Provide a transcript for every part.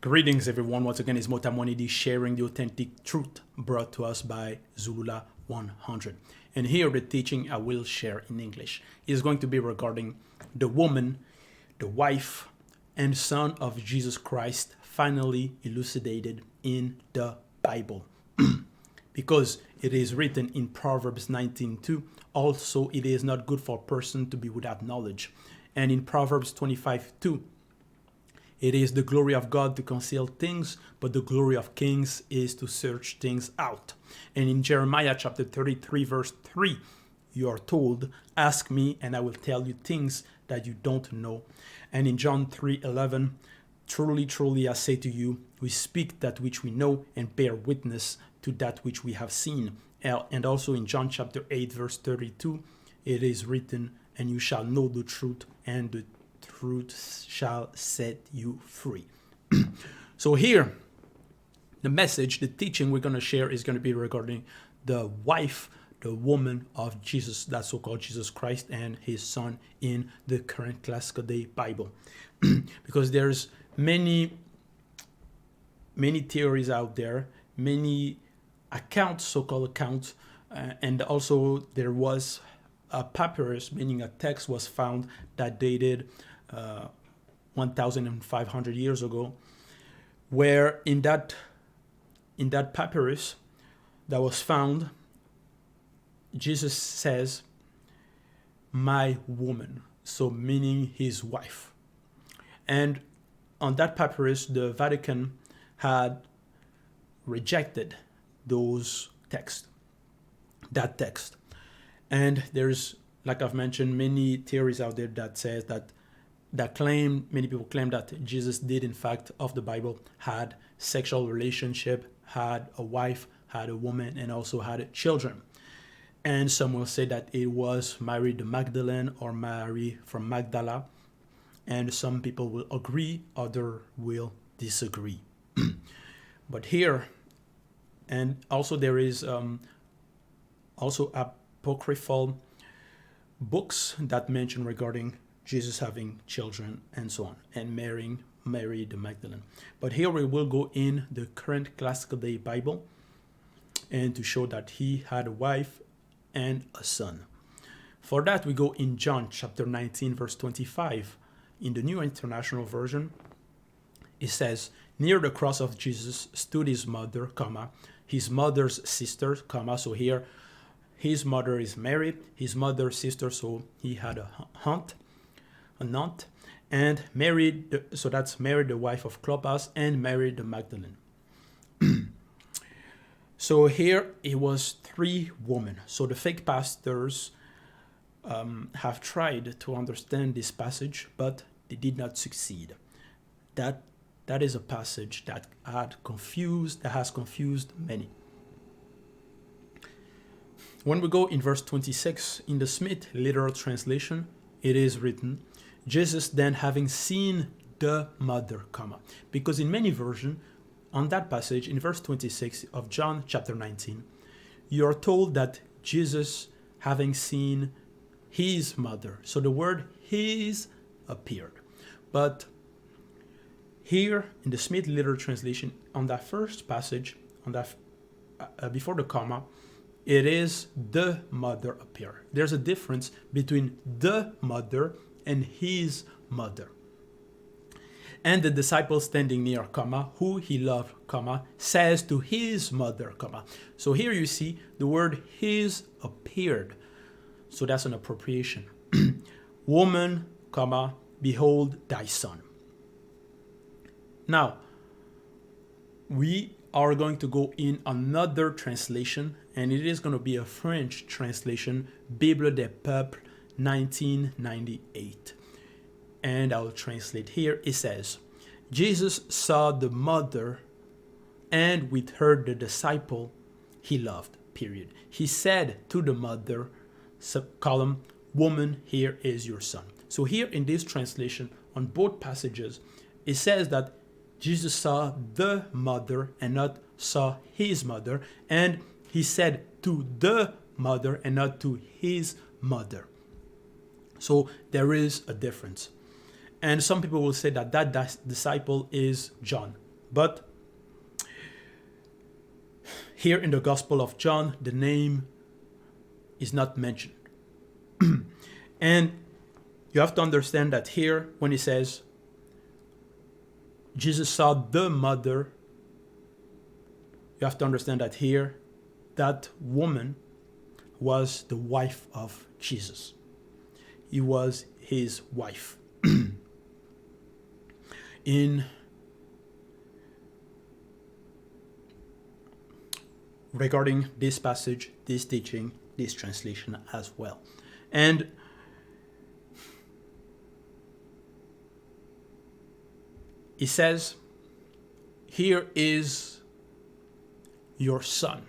Greetings, everyone. Once again, it's Motamonidi sharing the authentic truth brought to us by Zulula 100. And here, the teaching I will share in English is going to be regarding the woman, the wife, and son of Jesus Christ, finally elucidated in the Bible. Because it is written in Proverbs 19:2, also it is not good for a person to be without knowledge. And in Proverbs 25:2, it is the glory of God to conceal things, but the glory of kings is to search things out. And in Jeremiah chapter 33, verse 3, you are told, ask me and I will tell you things that you don't know. And in John 3:11, truly, truly, I say to you, we speak that which we know and bear witness to that which we have seen. And also in John chapter 8, verse 32, it is written, and you shall know the truth, and the truth shall set you free. So here, the message, the teaching we're going to share is going to be regarding the wife, the woman of Jesus, that so-called Jesus Christ, and his son in the current classical day Bible. Because there's many theories out there, many accounts, so-called accounts, and also there was a papyrus, meaning a text was found that dated 1,500 years ago, where in that papyrus that was found, Jesus says, my woman, so meaning his wife. And on that papyrus, the Vatican had rejected that text. And there's, like I've mentioned, many theories out there that says many people claim that Jesus did, in fact, of the Bible, had sexual relationship, had a wife, had a woman, and also had children. And some will say that it was Mary the Magdalene or Mary from Magdala. And some people will agree, others will disagree. But here, and also there is also apocryphal books that mention regarding Jesus having children and so on, and marrying Mary the Magdalene. But here we will go in the current classical day Bible and to show that he had a wife and a son. For that, we go in John chapter 19, verse 25. In the New International Version, it says, near the cross of Jesus stood his mother, comma, his mother's sister, comma, so here his mother is Mary, his mother's sister, so he had a aunt, and Mary, so that's Mary, the wife of Clopas, and Mary the Magdalene. So here it was three women. So the fake pastors have tried to understand this passage, but they did not succeed. That is a passage that has confused many. When we go in verse 26, in the Smith literal translation, it is written, Jesus then having seen the mother, comma. Because in many versions, on that passage, in verse 26 of John chapter 19, you are told that Jesus having seen his mother. So the word his appeared. But here in the Smith literal translation, on that first passage, on that before the comma, it is the mother appear. There's a difference between the mother and his mother. And the disciple standing near, comma, who he loved, comma, says to his mother, comma. So here you see the word his appeared. So that's an appropriation. Woman, comma, behold thy son. Now, we are going to go in another translation, and it is going to be a French translation, Bible des Peuples, 1998. And I'll translate here. It says, Jesus saw the mother and with her the disciple he loved, period. He said to the mother, column, woman, here is your son. So here in this translation, on both passages, it says that Jesus saw the mother and not saw his mother. And he said to the mother and not to his mother. So there is a difference. And some people will say that disciple is John. But here in the Gospel of John, the name is not mentioned. And you have to understand that here, when he says, Jesus saw the mother, you have to understand that here, that woman was the wife of Jesus. He was his wife. In regarding this passage, this teaching, this translation as well. And he says, here is your son.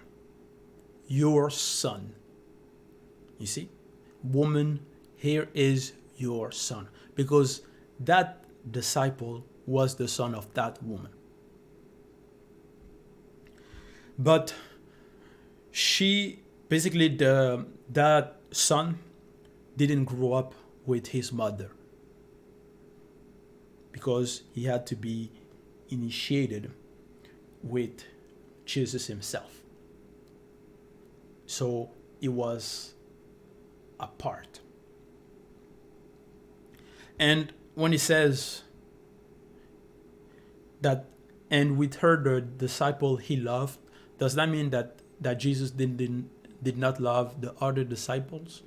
Your son. You see? Woman, here is your son. Because that disciple was the son of that woman. But she, basically that son didn't grow up with his mother, because he had to be initiated with Jesus himself. So it was apart. And when he says that, and with her the disciple he loved, does that mean that Jesus did not love the other disciples?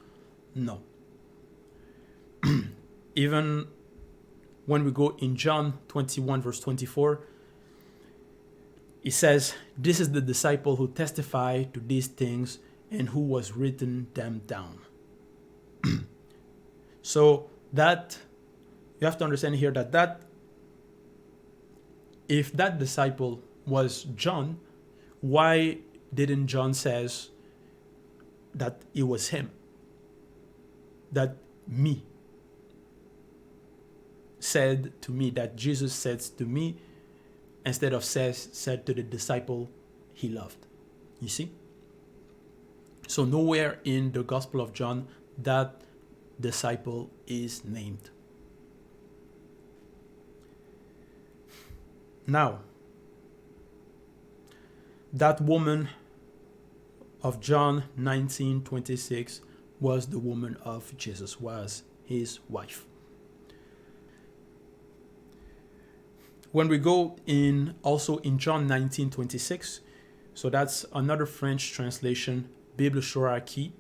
No. Even when we go in John 21 verse 24, it says, this is the disciple who testified to these things and who was written them down. So that, you have to understand here that if that disciple was John, why didn't John says that it was him? That me said to me, that Jesus said to me, instead of said to the disciple he loved. You see? So nowhere in the Gospel of John that disciple is named. Now, that woman of John 19:26 was the woman of Jesus, was his wife. When we go in also in John 19:26, so that's another French translation, Bible Chouraki.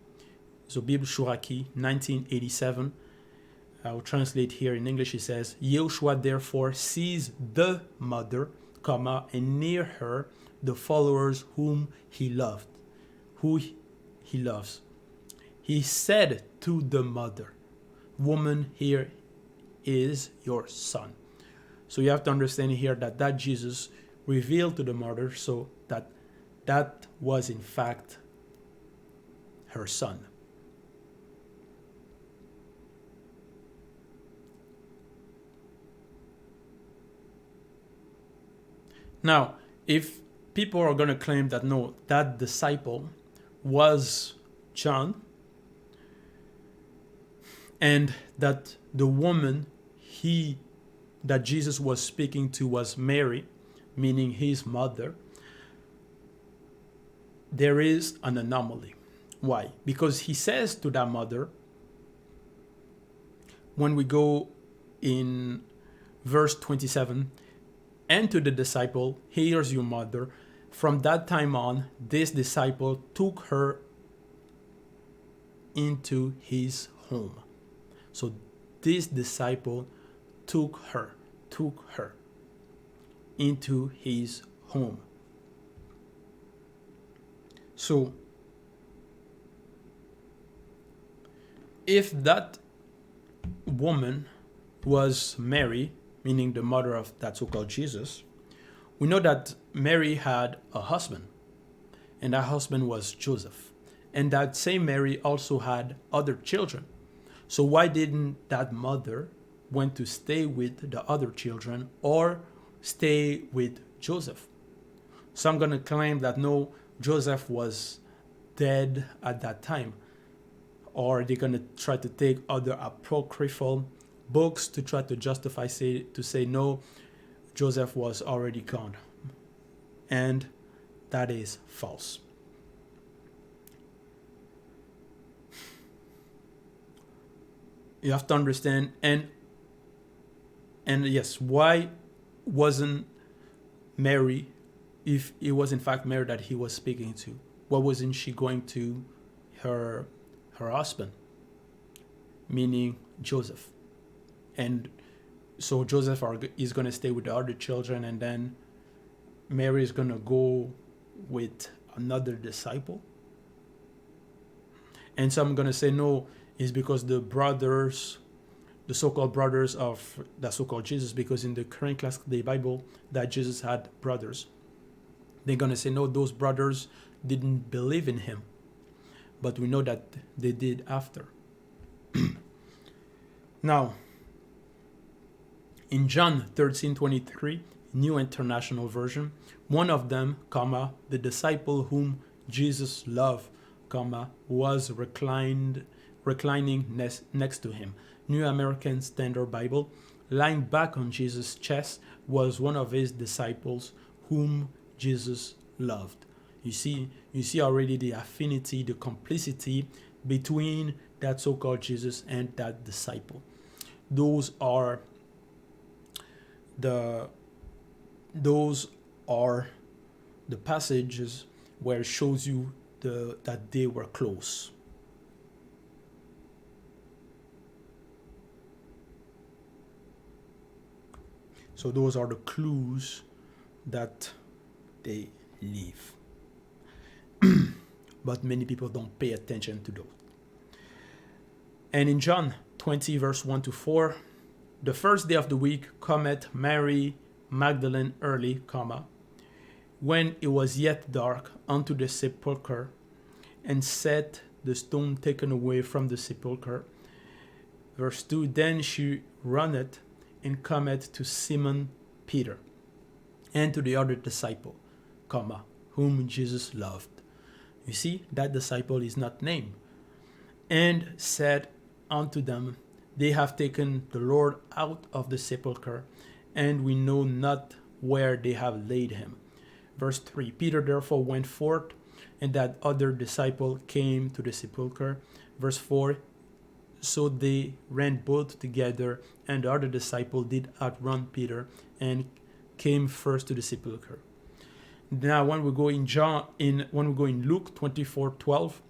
So Bible Chouraki 1987. I'll translate here in English. It says, Yeshua therefore sees the mother, comma, and near her the followers whom he loved, who he loves. He said to the mother, woman, here is your son. So you have to understand here that Jesus revealed to the mother, so that was in fact her son. Now, if people are going to claim that no, that disciple was John, and that the woman that Jesus was speaking to was Mary, meaning his mother, there is an anomaly. Why? Because he says to that mother, when we go in verse 27, and to the disciple, here's your mother. From that time on, this disciple took her into his home. So this disciple took her into his home. So if that woman was Mary, meaning the mother of that so-called Jesus, we know that Mary had a husband, and that husband was Joseph. And that same Mary also had other children. So why didn't that mother went to stay with the other children or stay with Joseph? Some going to claim that no, Joseph was dead at that time. Or they're going to try to take other apocryphal books to try to justify, to say no, Joseph was already gone. And that is false. You have to understand, and yes, why wasn't Mary, if it was in fact Mary that he was speaking to, why wasn't she going to her husband, meaning Joseph? And so Joseph is going to stay with the other children, and then Mary is going to go with another disciple. And so I'm going to say no, is because the brothers, the so-called brothers of the so-called Jesus, because in the current classical day Bible that Jesus had brothers, they're going to say no, those brothers didn't believe in him. But we know that they did after. Now, in John 13:23, New International Version, one of them, comma, the disciple whom Jesus loved, comma, was reclining next to him. New American Standard Bible, lying back on Jesus' chest was one of his disciples whom Jesus loved. You see already the affinity, the complicity between that so-called Jesus and that disciple. Those are the passages where it shows you that they were close. So those are the clues that they leave. But many people don't pay attention to those. And in John 20, verse 1 to 4, the first day of the week cometh Mary Magdalene early, comma, when it was yet dark, unto the sepulchre, and set the stone taken away from the sepulchre. Verse 2, then she runneth and cometh to Simon Peter, and to the other disciple, comma, whom Jesus loved. You see, that disciple is not named. And said unto them, they have taken the Lord out of the sepulchre, and we know not where they have laid him. Verse 3, Peter therefore went forth, and that other disciple came to the sepulchre. Verse 4, so they ran both together, and the other disciple did outrun Peter, and came first to the sepulchre. Now, when we go in Luke 24:12,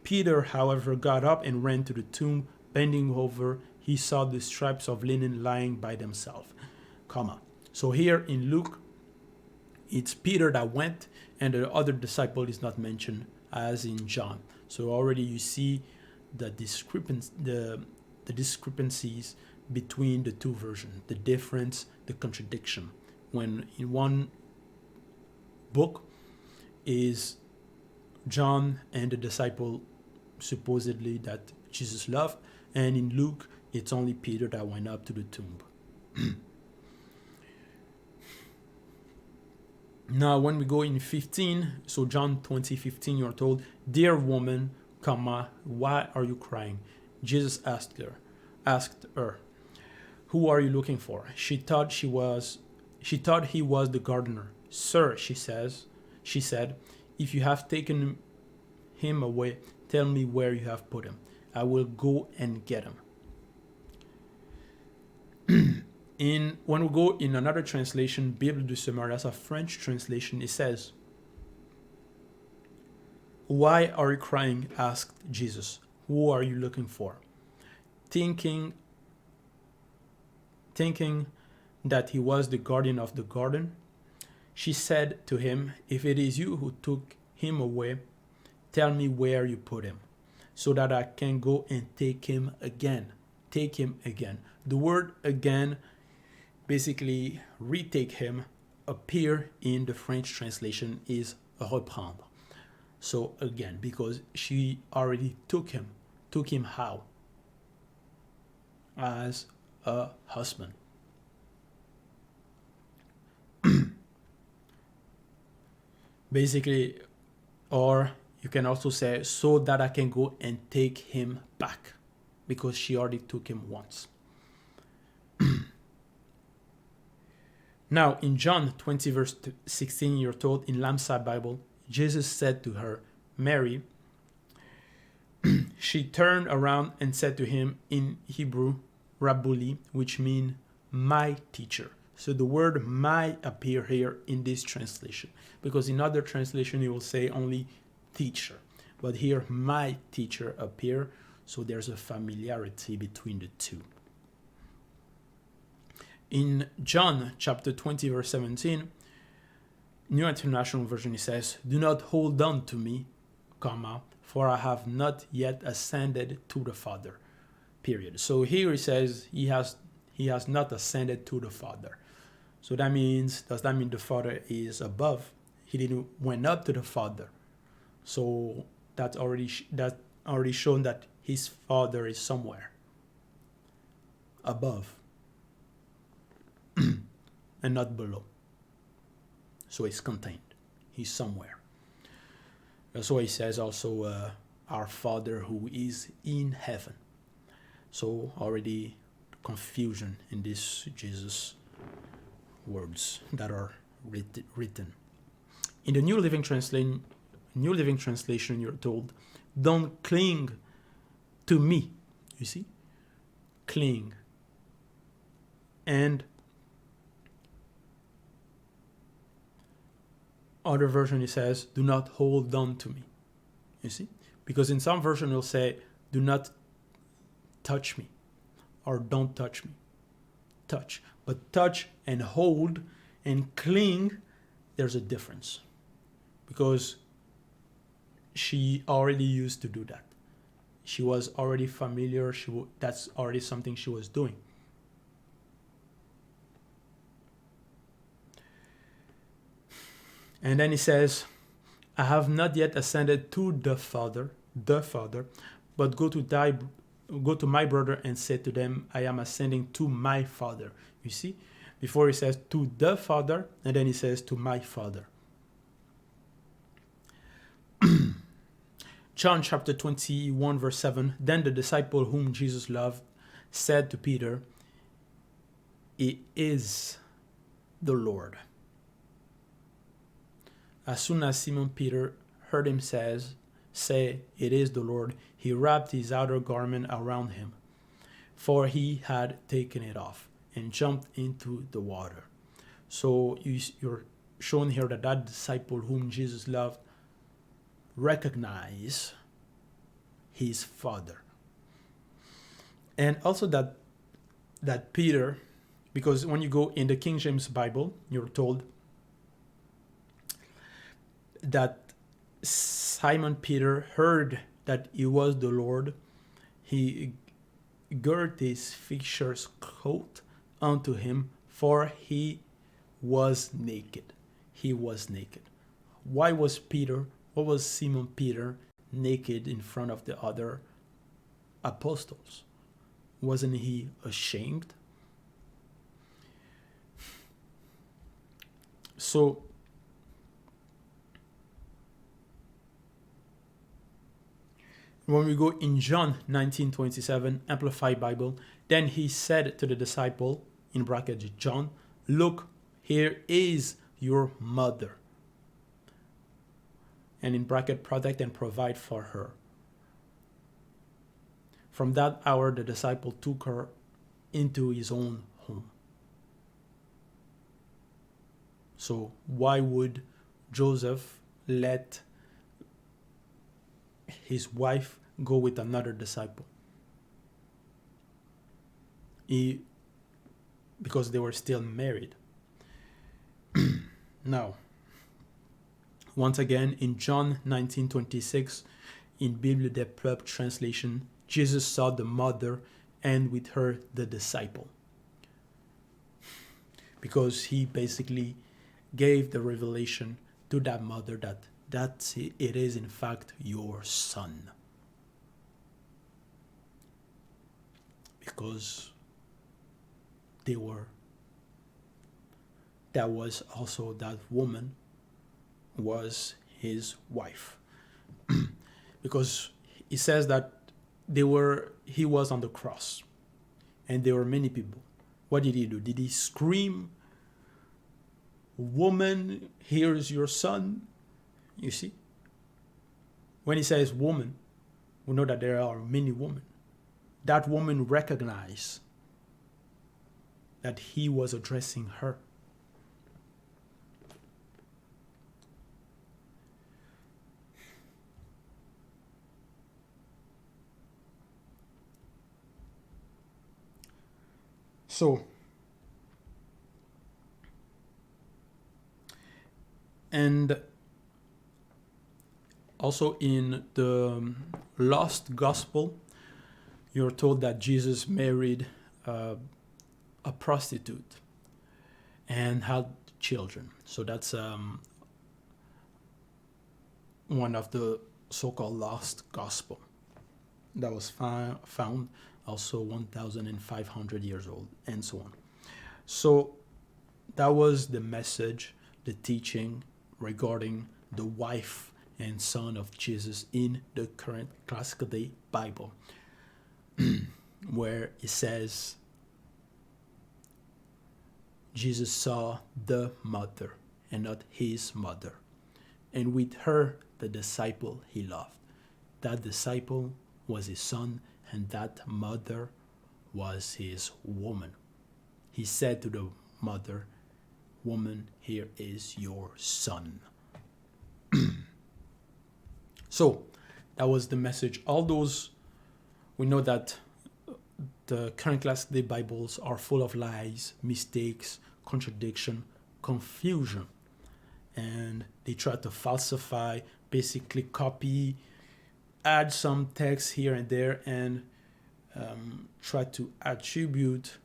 Peter, however, got up and ran to the tomb. Bending over, he saw the stripes of linen lying by themselves, comma. So here in Luke, it's Peter that went, and the other disciple is not mentioned as in John. So already you see the discrepancies between the two versions, the difference, the contradiction. When in one book is John and the disciple supposedly that Jesus loved, and in Luke it's only Peter that went up to the tomb. Now when we go in 15, so John 20:15, you're told, dear woman, comma, why are you crying? Jesus asked her, who are you looking for? She thought he was the gardener. Sir, she said, if you have taken him away, tell me where you have put him. I will go and get him. When we go in another translation, Bible du Semeur, that's a French translation, it says, why are you crying? Asked Jesus. Who are you looking for? Thinking that he was the guardian of the garden, she said to him, if it is you who took him away, tell me where you put him, so that I can go and take him again. Take him again. The word again, basically retake him, appear in the French translation is reprendre. So again, because she already took him. Took him how? As a husband. Basically, or you can also say, so that I can go and take him back, because she already took him once. Now, in John 20, verse 16, you're told in Lamsa Bible, Jesus said to her, Mary. She turned around and said to him in Hebrew, Rabbuli, which means my teacher. So the word my appear here in this translation, because in other translation it will say only teacher. But here my teacher appear, so there's a familiarity between the two. In John chapter 20, verse 17, New International Version, it says, do not hold on to me, comma, for I have not yet ascended to the Father, period. So here he says he has not ascended to the Father. So that means, does that mean the Father is above? He didn't went up to the Father. So that already shown that his Father is somewhere above and not below. So it's contained. He's somewhere. That's why he says also, our Father who is in heaven. So already confusion in these Jesus words that are written. In the New Living Translation, you're told, don't cling to me. You see? Cling. And other version it says, do not hold on to me. You see? Because in some version it'll say, do not touch me, or don't touch me. Touch. But touch and hold and cling, there's a difference. Because she already used to do that. She was already familiar. That's already something she was doing. And then he says, I have not yet ascended to the Father, but go to my brother and say to them, I am ascending to my Father. You see? Before he says to the Father, and then he says to my Father. John chapter 21, verse 7, then the disciple whom Jesus loved said to Peter, it is the Lord. As soon as Simon Peter heard him say, it is the Lord, he wrapped his outer garment around him, for he had taken it off, and jumped into the water. So you're shown here that disciple whom Jesus loved recognized his Father. And also that Peter, because when you go in the King James Bible, you're told that Simon Peter heard that he was the Lord. He girded his fisher's coat unto him, for he was naked. He was naked. Why was Simon Peter naked in front of the other apostles? Wasn't he ashamed? So when we go in John 19:27, Amplified Bible, then he said to the disciple, in brackets John, look, here is your mother. And in bracket, protect and provide for her. From that hour, the disciple took her into his own home. So why would Joseph let his wife go with another disciple? Because they were still married. Now, once again, in John 19:26, in Bible des Peuples translation, Jesus saw the mother and with her the disciple. Because he basically gave the revelation to that mother that it is in fact your son. Because that woman was his wife. Because he says that he was on the cross and there were many people. What did he do? Did he scream Woman, here is your son. You see? When he says woman, we know that there are many women. That woman recognized that he was addressing her. So, and also in the Lost Gospel, you're told that Jesus married a prostitute and had children. So that's one of the so-called Lost Gospel that was found also 1,500 years old, and so on. So that was the message, the teaching regarding the wife and son of Jesus in the current classical day Bible, where it says Jesus saw the mother and not his mother, and with her the disciple he loved. That disciple was his son, and that mother was his woman. He said to the mother, "Woman, here is your son." So that was the message. All those, we know that the current classic day Bibles are full of lies, mistakes, contradiction, confusion, and they try to falsify, basically copy, add some text here and there, and try to attribute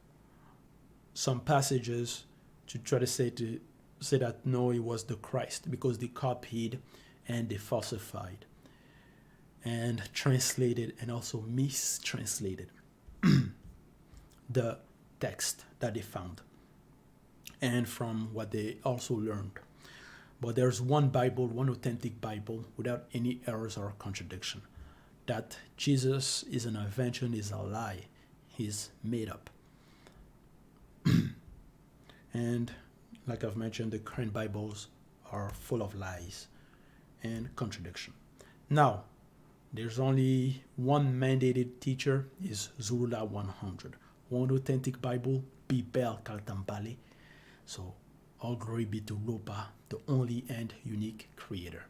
some passages to try to say that no, it was the Christ, because they copied and they falsified and translated and also mistranslated the text that they found and from what they also learned. But there's one Bible, one authentic Bible without any errors or contradiction. That Jesus is an invention, is a lie, he's made up. And like I've mentioned, the current Bibles are full of lies and contradiction. Now, there's only one mandated teacher, is Zulula 100. One authentic Bible, Bibèl Kaltambale. So all glory be to Lopa, the only and unique creator.